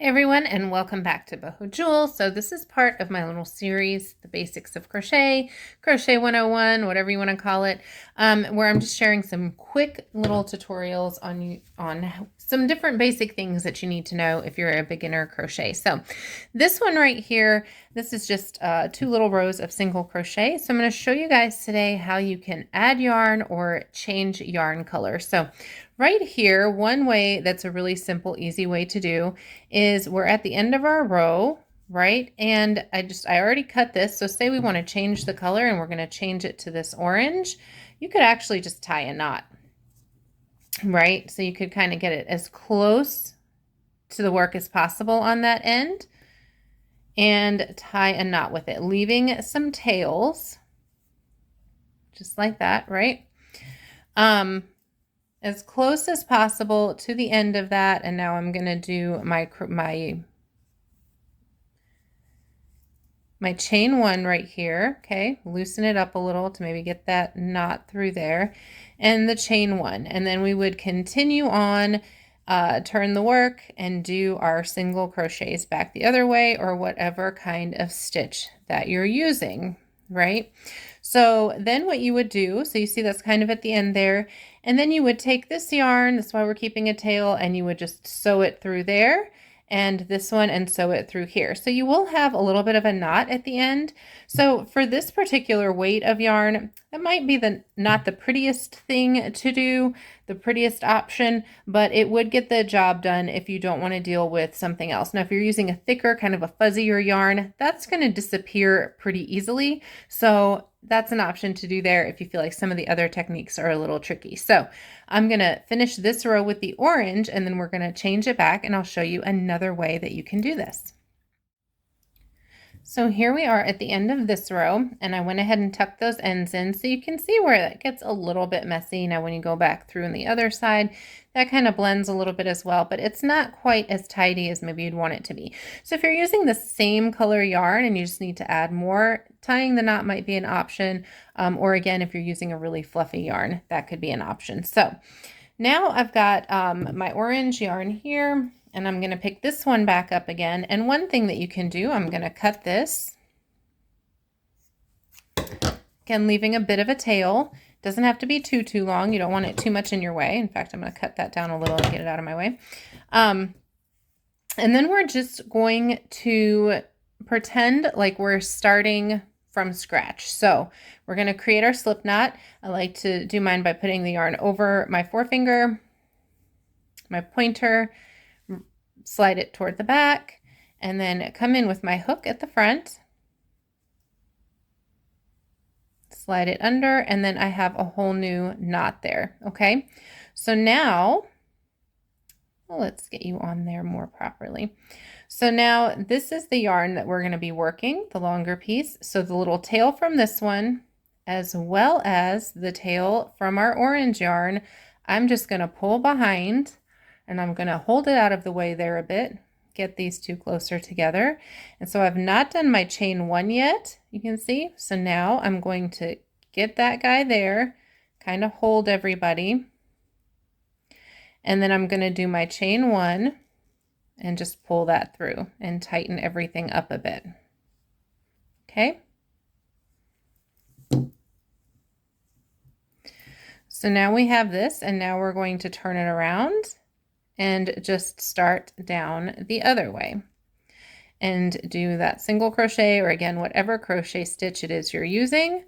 Hey everyone, and welcome back to Boho Jewel. So this is part of my little series, The Basics of Crochet, Crochet 101, whatever you want to call it, where I'm just sharing some quick little tutorials on some different basic things that you need to know if you're a beginner crochet. So this one right here, this is just 2 little rows of single crochet. So I'm going to show you guys today how you can add yarn or change yarn color. So right here, one way that's a really simple, easy way to do is we're at the end of our row, right? And I already cut this. So say we want to change the color and we're going to change it to this orange. You could actually just tie a knot, right? So you could kind of get it as close to the work as possible on that end and tie a knot with it, leaving some tails, just like that, right? As close as possible to the end of that. And now I'm going to do my chain 1 right here. Okay, loosen it up a little to maybe get that knot through there, and the chain 1, and then we would continue on, turn the work and do our single crochets back the other way, or whatever kind of stitch that you're using, right? So then what you would do, so you see that's kind of at the end there, and then you would take this yarn, that's why we're keeping a tail, and you would just sew it through there, and this one, and sew it through here. So you will have a little bit of a knot at the end. So for this particular weight of yarn, that might be not the prettiest thing to do, the prettiest option, but it would get the job done if you don't want to deal with something else. Now, if you're using a thicker, kind of a fuzzier yarn, that's going to disappear pretty easily. So that's an option to do there if you feel like some of the other techniques are a little tricky. So I'm going to finish this row with the orange, and then we're going to change it back, and I'll show you another way that you can do this. So here we are at the end of this row, and I went ahead and tucked those ends in so you can see where that gets a little bit messy. Now when you go back through on the other side, that kind of blends a little bit as well, but it's not quite as tidy as maybe you'd want it to be. So if you're using the same color yarn and you just need to add more, tying the knot might be an option, or again, if you're using a really fluffy yarn, that could be an option. So now I've got my orange yarn here, and I'm going to pick this one back up again. And one thing that you can do, I'm going to cut this, again, leaving a bit of a tail. Doesn't have to be too long. You don't want it too much in your way. In fact, I'm going to cut that down a little and get it out of my way. And then we're just going to pretend like we're starting from scratch. So we're going to create our slip knot. I like to do mine by putting the yarn over my forefinger, my pointer, slide it toward the back, and then come in with my hook at the front, slide it under, and then I have a whole new knot there. Okay, so now, well, let's get you on there more properly. So now this is the yarn that we're going to be working, the longer piece. So the little tail from this one, as well as the tail from our orange yarn, I'm just going to pull behind, and I'm going to hold it out of the way there a bit, get these two closer together. And so I've not done my chain 1 yet, you can see. So now I'm going to get that guy there, kind of hold everybody, and then I'm going to do my chain 1 and just pull that through and tighten everything up a bit. Okay. So now we have this, and now we're going to turn it around and just start down the other way and do that single crochet, or again, whatever crochet stitch it is you're using,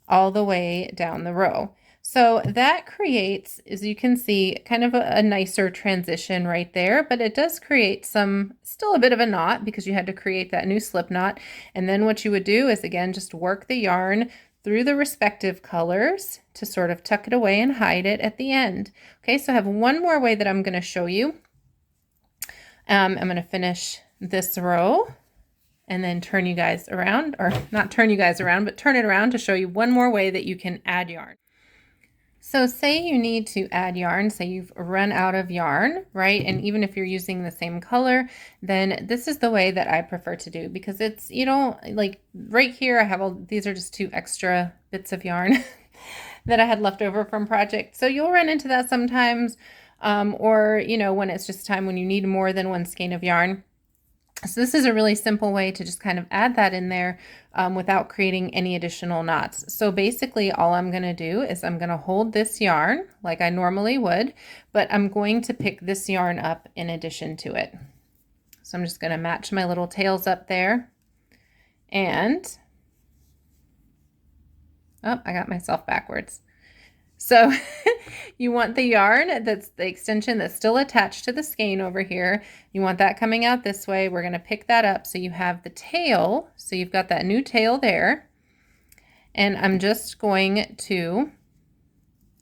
all the way down the row. So that creates, as you can see, kind of a nicer transition right there, but it does create still a bit of a knot because you had to create that new slip knot. And then what you would do is, again, just work the yarn through the respective colors to sort of tuck it away and hide it at the end. Okay, so I have one more way that I'm going to show you. I'm going to finish this row and then turn you guys around, or not turn you guys around, but turn it around to show you one more way that you can add yarn. So say you need to add yarn, say you've run out of yarn, right? And even if you're using the same color, then this is the way that I prefer to do, because it's, you know, like right here, I have these are just 2 extra bits of yarn that I had left over from project. So you'll run into that sometimes. or, you know, when it's just time when you need more than one skein of yarn. So this is a really simple way to just kind of add that in there without creating any additional knots. So basically all I'm going to do is I'm going to hold this yarn like I normally would, but I'm going to pick this yarn up in addition to it. So I'm just going to match my little tails up there, and oh, I got myself backwards. So you want the yarn that's the extension that's still attached to the skein over here. You want that coming out this way. We're going to pick that up so you have the tail. So you've got that new tail there. And I'm just going to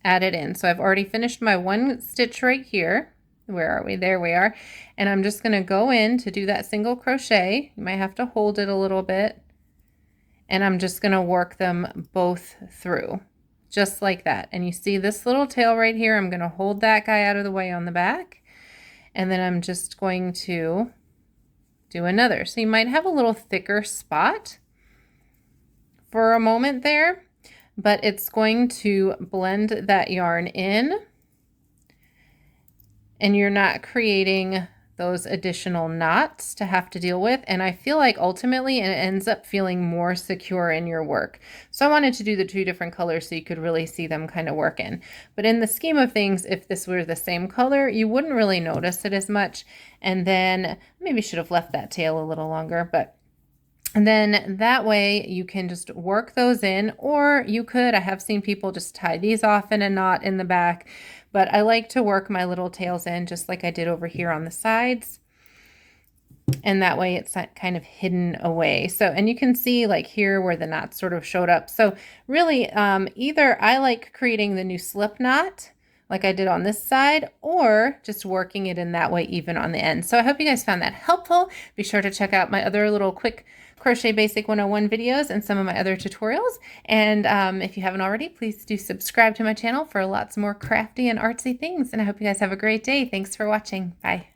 add it in. So I've already finished my one stitch right here. Where are we? There we are. And I'm just going to go in to do that single crochet. You might have to hold it a little bit. And I'm just going to work them both through. Just like that. And you see this little tail right here, I'm going to hold that guy out of the way on the back, and then I'm just going to do another. So you might have a little thicker spot for a moment there, but it's going to blend that yarn in, and you're not creating those additional knots to have to deal with. And I feel like ultimately it ends up feeling more secure in your work. So I wanted to do the two different colors so you could really see them kind of working. But in the scheme of things, if this were the same color, you wouldn't really notice it as much. And then maybe should have left that tail a little longer, but and then that way you can just work those in, or you could, I have seen people just tie these off in a knot in the back, but I like to work my little tails in just like I did over here on the sides. And that way it's kind of hidden away. So, and you can see like here where the knots sort of showed up. So really either I like creating the new slip knot like I did on this side, or just working it in that way even on the end. So I hope you guys found that helpful. Be sure to check out my other little quick Crochet Basic 101 videos and some of my other tutorials. And if you haven't already, please do subscribe to my channel for lots more crafty and artsy things. And I hope you guys have a great day. Thanks for watching. Bye.